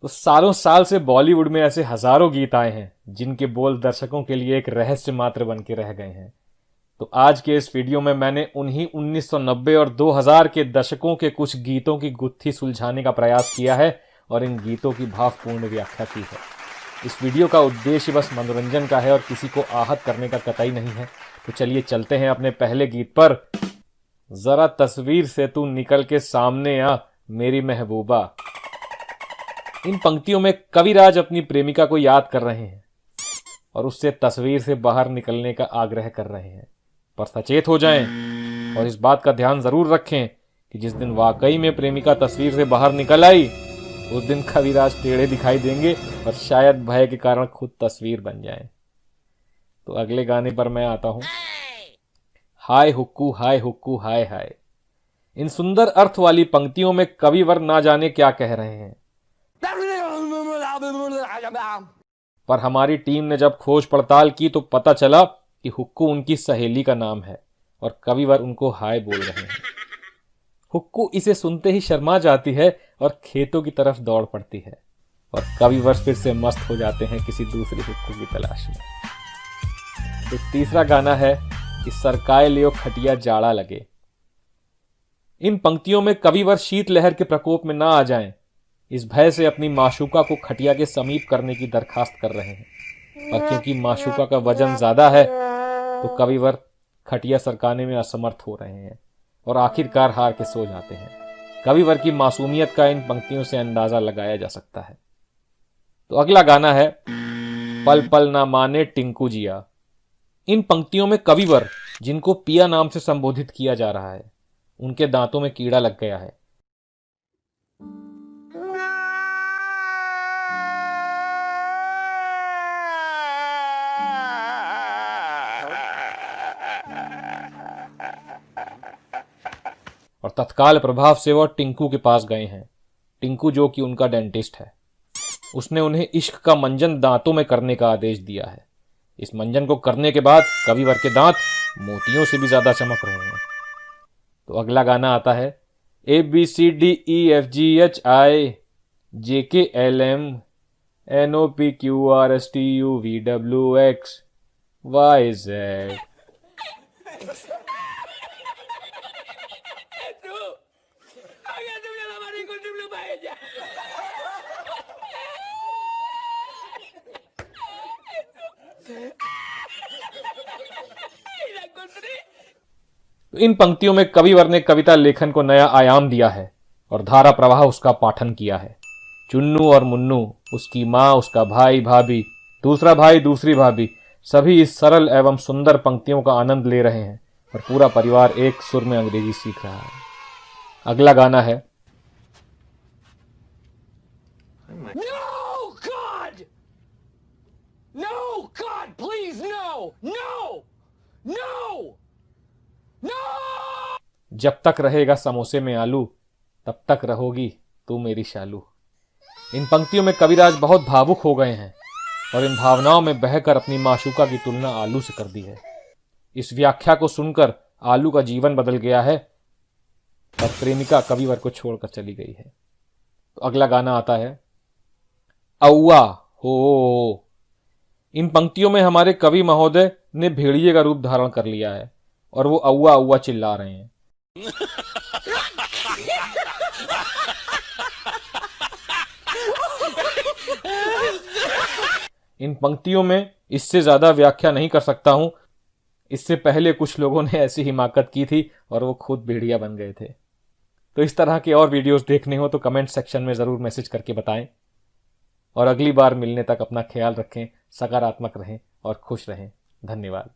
तो सालों साल से बॉलीवुड में ऐसे हजारों गीत आए हैं जिनके बोल दर्शकों के लिए एक रहस्य मात्र बन के रह गए हैं। तो आज के इस वीडियो में मैंने उन्हीं 1990 और 2000 के दशकों के कुछ गीतों की गुत्थी सुलझाने का प्रयास किया है और इन गीतों की भावपूर्ण व्याख्या की है। इस वीडियो का उद्देश्य बस मनोरंजन का है और किसी को आहत करने का कतई नहीं है। तो चलिए चलते हैं अपने पहले गीत पर। जरा तस्वीर से तू निकल के सामने आ मेरी महबूबा। इन पंक्तियों में कविराज अपनी प्रेमिका को याद कर रहे हैं और उससे तस्वीर से बाहर निकलने का आग्रह कर रहे हैं, पर सचेत हो जाएं और इस बात का ध्यान जरूर रखें कि जिस दिन वाकई में प्रेमिका तस्वीर से बाहर निकल आई उस दिन कविराज टेढ़े दिखाई देंगे और शायद भय के कारण खुद तस्वीर बन जाएं। तो अगले गाने पर मैं आता हूं। हाय हुक्कू हाय हाय। इन सुंदर अर्थ वाली पंक्तियों में कविवर ना जाने क्या कह रहे हैं, पर हमारी टीम ने जब खोज पड़ताल की तो पता चला कि हुक्कू उनकी सहेली का नाम है और कविवर उनको हाय बोल रहे हैं। हुक्कू इसे सुनते ही शर्मा जाती है और खेतों की तरफ दौड़ पड़ती है और कविवर फिर से मस्त हो जाते हैं किसी दूसरी हुक्कू की तलाश में। तो तीसरा गाना है कि सरकाए लियो खटिया जाड़ा लगे। इन पंक्तियों में कविवर शीतलहर के प्रकोप में ना आ जाएं, इस भय से अपनी माशूका को खटिया के समीप करने की दरखास्त कर रहे हैं। और क्योंकि माशूका का वजन ज्यादा है तो कविवर खटिया सरकाने में असमर्थ हो रहे हैं और आखिरकार हार के सो जाते हैं। कविवर की मासूमियत का इन पंक्तियों से अंदाजा लगाया जा सकता है। तो अगला गाना है पल पल ना माने टिंकू जिया। इन पंक्तियों में कविवर, जिनको पिया नाम से संबोधित किया जा रहा है, उनके दांतों में कीड़ा लग गया है। और तत्काल प्रभाव से वह टिंकू के पास गए हैं। टिंकू जो कि उनका डेंटिस्ट है, उसने उन्हें इश्क का मंजन दांतों में करने का आदेश दिया है। इस मंजन को करने के बाद कविवर के दांत मोतियों से भी ज्यादा चमक रहे हैं। तो अगला गाना आता है ABCDEFGHI JKLM NOPQRSTUVWXYZ। तो इन पंक्तियों में कविवर ने कविता लेखन को नया आयाम दिया है और धारा प्रवाह उसका पाठन किया है। चुन्नू और मुन्नू, उसकी माँ, उसका भाई भाभी, दूसरा भाई दूसरी भाभी, सभी इस सरल एवं सुंदर पंक्तियों का आनंद ले रहे हैं और पूरा परिवार एक सुर में अंग्रेजी सीख रहा है। अगला गाना है No God! No God, please no! No! No! No! जब तक रहेगा समोसे में आलू तब तक रहोगी तू मेरी शालू। इन पंक्तियों में कविराज बहुत भावुक हो गए हैं और इन भावनाओं में बहकर अपनी माशूका की तुलना आलू से कर दी है। इस व्याख्या को सुनकर आलू का जीवन बदल गया है और प्रेमिका कविवर को छोड़कर चली गई है। तो अगला गाना आता है औवा हो। इन पंक्तियों में हमारे कवि महोदय ने भेड़िए का रूप धारण कर लिया है और वो औवा औवा चिल्ला रहे हैं। इन पंक्तियों में इससे ज्यादा व्याख्या नहीं कर सकता हूं। इससे पहले कुछ लोगों ने ऐसी हिमाकत की थी और वो खुद भेड़िया बन गए थे। तो इस तरह के और वीडियोस देखने हो तो कमेंट सेक्शन में जरूर मैसेज करके बताएं और अगली बार मिलने तक अपना ख्याल रखें, सकारात्मक रहें और खुश रहें। धन्यवाद।